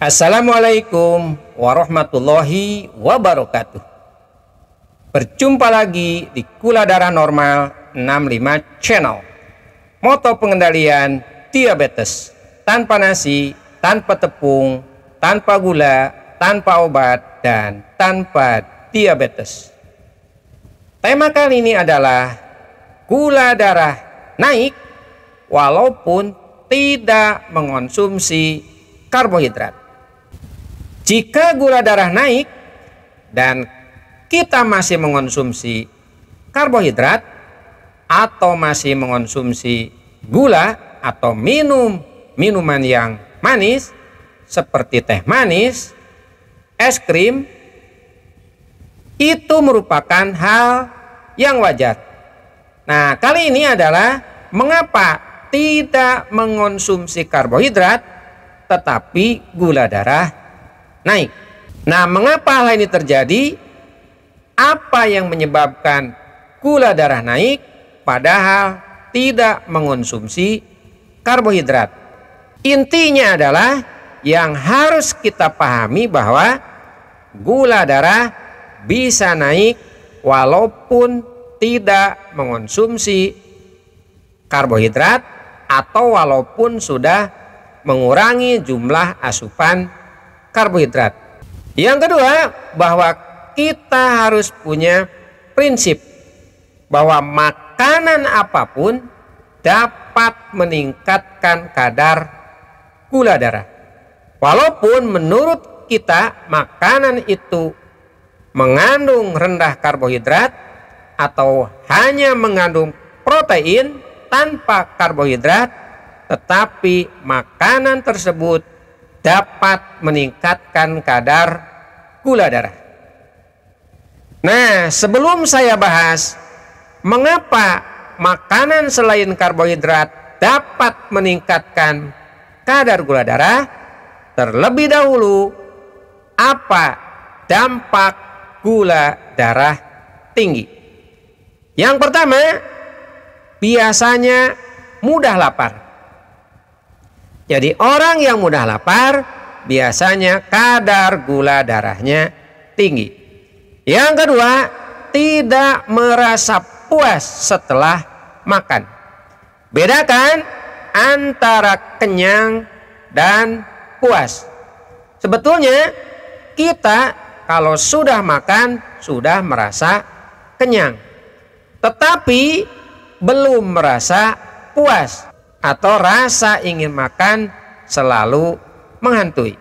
Assalamualaikum warahmatullahi wabarakatuh. Berjumpa lagi di Gula Darah Normal 65 Channel. Moto pengendalian diabetes: tanpa nasi, tanpa tepung, tanpa gula, tanpa obat, dan tanpa diabetes. Tema kali ini adalah gula darah naik walaupun tidak mengonsumsi karbohidrat. Jika gula darah naik dan kita masih mengonsumsi karbohidrat atau masih mengonsumsi gula atau minuman yang manis seperti teh manis, es krim, itu merupakan hal yang wajar. Nah, kali ini adalah mengapa tidak mengonsumsi karbohidrat tetapi gula darah naik. Nah, mengapa hal ini terjadi? Apa yang menyebabkan gula darah naik padahal tidak mengonsumsi karbohidrat? Intinya adalah yang harus kita pahami bahwa gula darah bisa naik walaupun tidak mengonsumsi karbohidrat atau walaupun sudah mengurangi jumlah asupan karbohidrat. Yang kedua, bahwa kita harus punya prinsip bahwa makanan apapun dapat meningkatkan kadar gula darah. Walaupun menurut kita makanan itu mengandung rendah karbohidrat atau hanya mengandung protein tanpa karbohidrat, tetapi makanan tersebut dapat meningkatkan kadar gula darah. Nah, sebelum saya bahas mengapa makanan selain karbohidrat dapat meningkatkan kadar gula darah, terlebih dahulu apa dampak gula darah tinggi. Yang pertama, biasanya mudah lapar. Jadi orang yang mudah lapar biasanya kadar gula darahnya tinggi. Yang kedua, tidak merasa puas setelah makan. Bedakan antara kenyang dan puas. Sebetulnya kita kalau sudah makan sudah merasa kenyang, tetapi belum merasa puas atau rasa ingin makan selalu menghantui.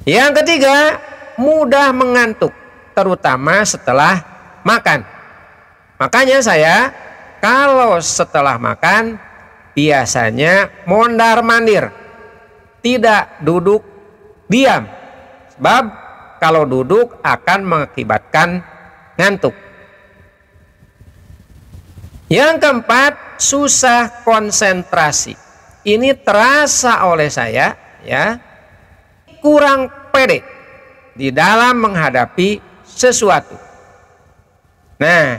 Yang ketiga, mudah mengantuk, terutama setelah makan. Makanya saya kalau setelah makan biasanya mondar-mandir, tidak duduk diam. Sebab kalau duduk akan mengakibatkan ngantuk. Yang keempat, susah konsentrasi. Ini terasa oleh saya ya, kurang pede di dalam menghadapi sesuatu. Nah,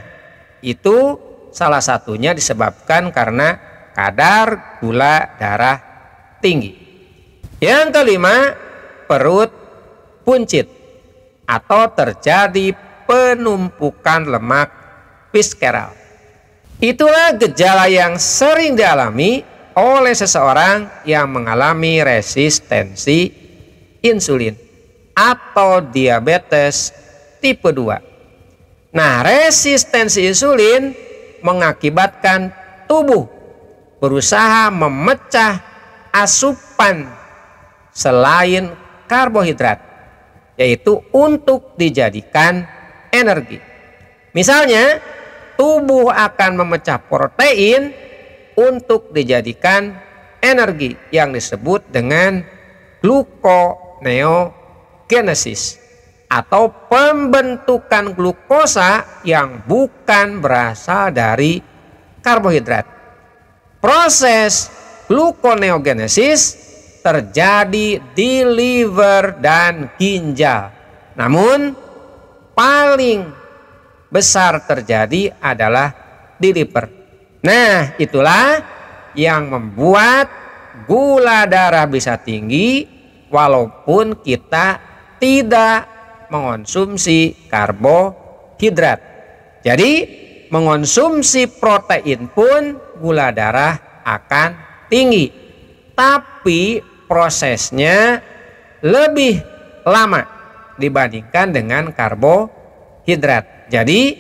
itu salah satunya disebabkan karena kadar gula darah tinggi. Yang kelima, perut buncit atau terjadi penumpukan lemak visceral. Itulah gejala yang sering dialami oleh seseorang yang mengalami resistensi insulin atau diabetes tipe 2. Nah, resistensi insulin mengakibatkan tubuh berusaha memecah asupan selain karbohidrat, yaitu untuk dijadikan energi. Misalnya, tubuh akan memecah protein untuk dijadikan energi yang disebut dengan gluconeogenesis atau pembentukan glukosa yang bukan berasal dari karbohidrat. Proses gluconeogenesis terjadi di liver dan ginjal. Namun paling besar terjadi adalah di liver. Nah, itulah yang membuat gula darah bisa tinggi walaupun kita tidak mengonsumsi karbohidrat. Jadi mengonsumsi protein pun gula darah akan tinggi, tapi prosesnya lebih lama dibandingkan dengan karbohidrat. Jadi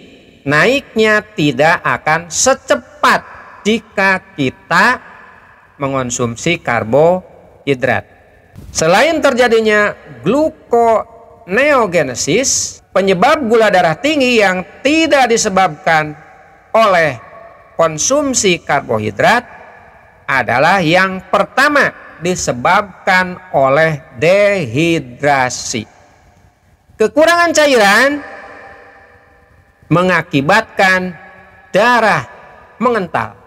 naiknya tidak akan secepat jika kita mengonsumsi karbohidrat. Selain terjadinya gluconeogenesis, penyebab gula darah tinggi yang tidak disebabkan oleh konsumsi karbohidrat adalah yang pertama disebabkan oleh dehidrasi. Kekurangan cairan mengakibatkan darah mengental,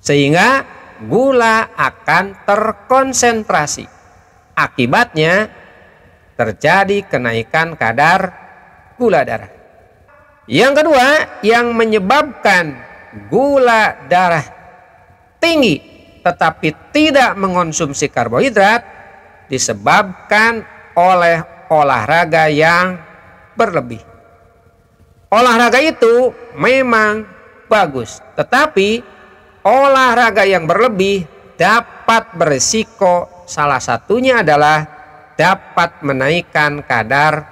sehingga gula akan terkonsentrasi. Akibatnya terjadi kenaikan kadar gula darah. Yang kedua, yang menyebabkan gula darah tinggi tetapi tidak mengonsumsi karbohidrat disebabkan oleh olahraga yang berlebih. Olahraga itu memang bagus, tetapi olahraga yang berlebih dapat berisiko, salah satunya adalah dapat menaikkan kadar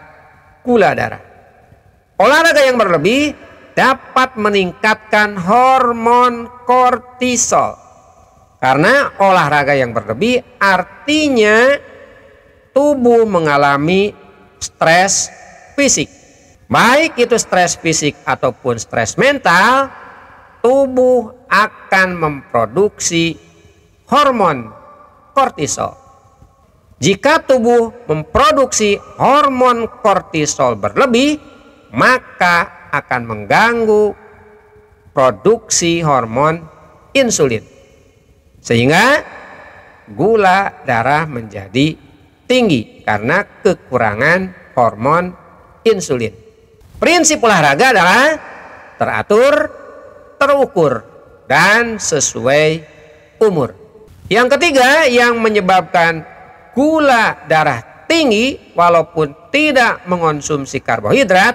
gula darah. Olahraga yang berlebih dapat meningkatkan hormon kortisol. Karena olahraga yang berlebih artinya tubuh mengalami stres fisik. Baik itu stres fisik ataupun stres mental, tubuh akan memproduksi hormon kortisol. Jika tubuh memproduksi hormon kortisol berlebih, maka akan mengganggu produksi hormon insulin, sehingga gula darah menjadi tinggi karena kekurangan hormon insulin. Prinsip olahraga adalah teratur, terukur, dan sesuai umur. Yang ketiga yang menyebabkan gula darah tinggi walaupun tidak mengonsumsi karbohidrat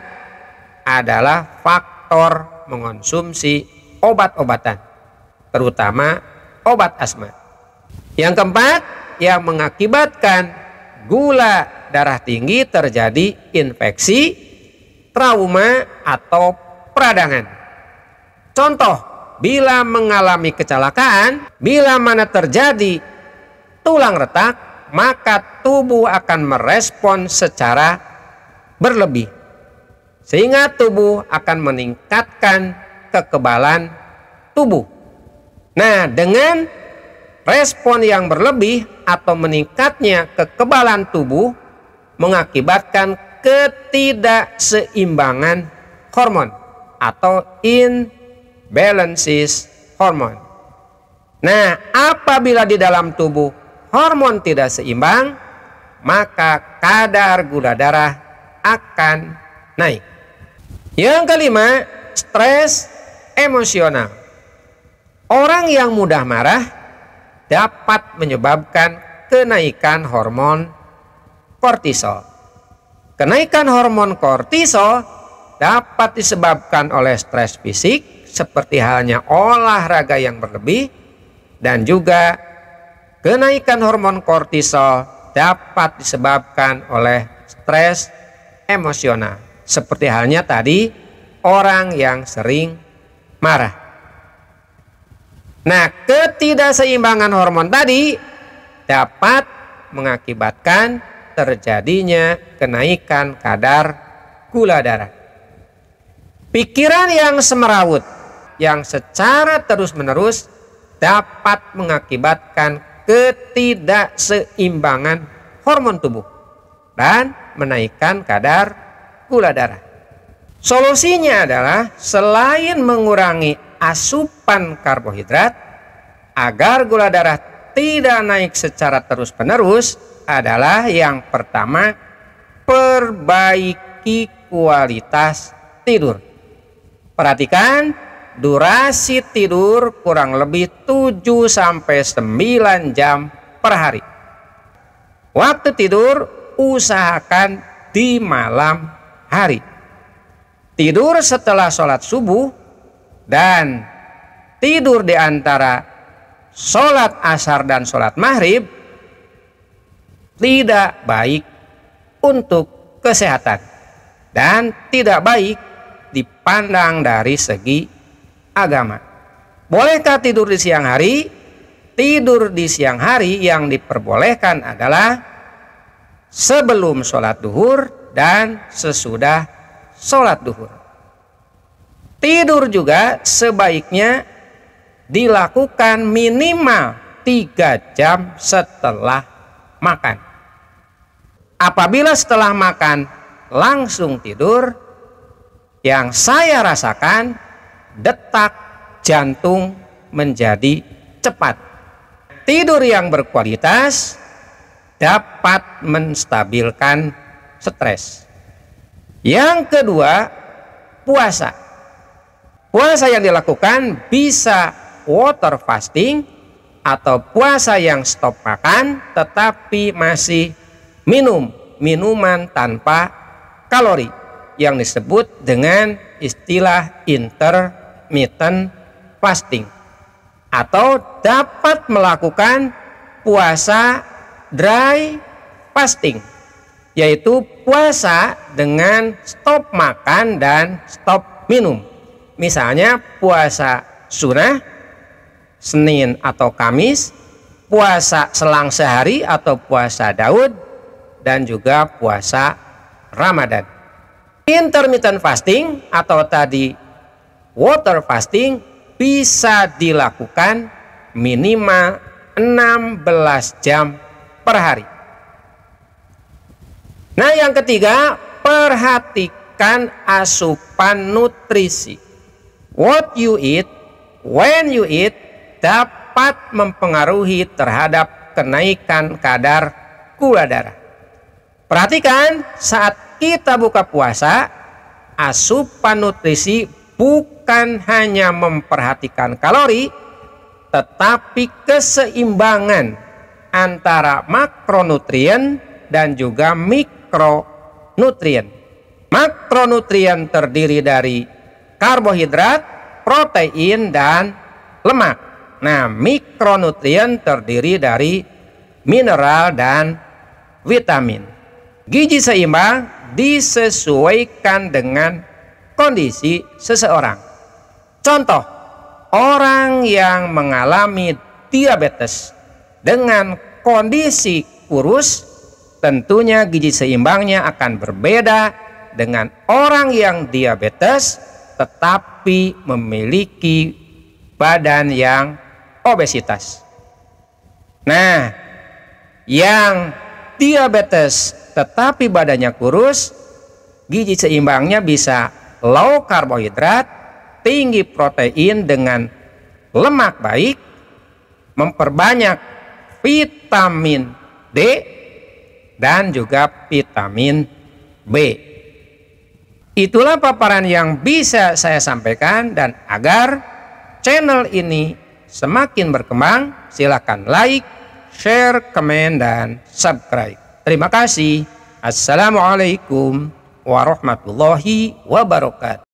adalah faktor mengonsumsi obat-obatan, terutama obat asma. Yang keempat yang mengakibatkan gula darah tinggi terjadi infeksi, trauma, atau peradangan. Contoh, bila mengalami kecelakaan, bila mana terjadi tulang retak, maka tubuh akan merespon secara berlebih, sehingga tubuh akan meningkatkan kekebalan tubuh. Nah, dengan respon yang berlebih atau meningkatnya kekebalan tubuh mengakibatkan ketidakseimbangan hormon atau imbalances hormon. Nah, apabila di dalam tubuh hormon tidak seimbang, maka kadar gula darah akan naik. Yang kelima, stres emosional. Orang yang mudah marah dapat menyebabkan kenaikan hormon kortisol. Kenaikan hormon kortisol dapat disebabkan oleh stres fisik seperti halnya olahraga yang berlebih, dan juga kenaikan hormon kortisol dapat disebabkan oleh stres emosional seperti halnya tadi orang yang sering marah. Nah, ketidakseimbangan hormon tadi dapat mengakibatkan terjadinya kenaikan kadar gula darah. Pikiran yang semeraut yang secara terus-menerus dapat mengakibatkan ketidakseimbangan hormon tubuh dan menaikkan kadar gula darah. Solusinya adalah selain mengurangi asupan karbohidrat agar gula darah tidak naik secara terus-menerus adalah yang pertama, perbaiki kualitas tidur. Perhatikan, durasi tidur kurang lebih 7-9 jam per hari. Waktu tidur usahakan di malam hari. Tidur setelah sholat subuh dan tidur di antara sholat asar dan sholat maghrib tidak baik untuk kesehatan dan tidak baik dipandang dari segi agama. Bolehkah tidur di siang hari? Tidur di siang hari yang diperbolehkan adalah sebelum sholat duhur dan sesudah sholat duhur. Tidur juga sebaiknya dilakukan minimal 3 jam setelah makan. Apabila setelah makan langsung tidur, yang saya rasakan detak jantung menjadi cepat. Tidur yang berkualitas dapat menstabilkan stres. Yang kedua, puasa. Puasa yang dilakukan bisa water fasting atau puasa yang stop makan tetapi masih minum minuman tanpa kalori yang disebut dengan istilah intermittent fasting, atau dapat melakukan puasa dry fasting, yaitu puasa dengan stop makan dan stop minum. Misalnya puasa sunnah Senin atau Kamis, puasa selang sehari atau puasa Daud, dan juga puasa Ramadan. Intermittent fasting atau tadi water fasting bisa dilakukan minimal 16 jam per hari. Nah, yang ketiga, perhatikan asupan nutrisi. What you eat, when you eat dapat mempengaruhi terhadap kenaikan kadar gula darah. Perhatikan saat kita buka puasa, asupan nutrisi bukan hanya memperhatikan kalori, tetapi keseimbangan antara makronutrien dan juga mikronutrien. Makronutrien terdiri dari karbohidrat, protein, dan lemak. Nah, mikronutrien terdiri dari mineral dan vitamin. Gizi seimbang disesuaikan dengan kondisi seseorang. Contoh, orang yang mengalami diabetes dengan kondisi kurus, tentunya gizi seimbangnya akan berbeda dengan orang yang diabetes tetapi memiliki badan yang obesitas. Nah, yang diabetes tetapi badannya kurus, gizi seimbangnya bisa low karbohidrat, tinggi protein dengan lemak baik, memperbanyak vitamin D dan juga vitamin B. Itulah paparan yang bisa saya sampaikan, dan agar channel ini semakin berkembang, silakan like, share, komen, dan subscribe. Terima kasih. Assalamualaikum warahmatullahi wabarakatuh.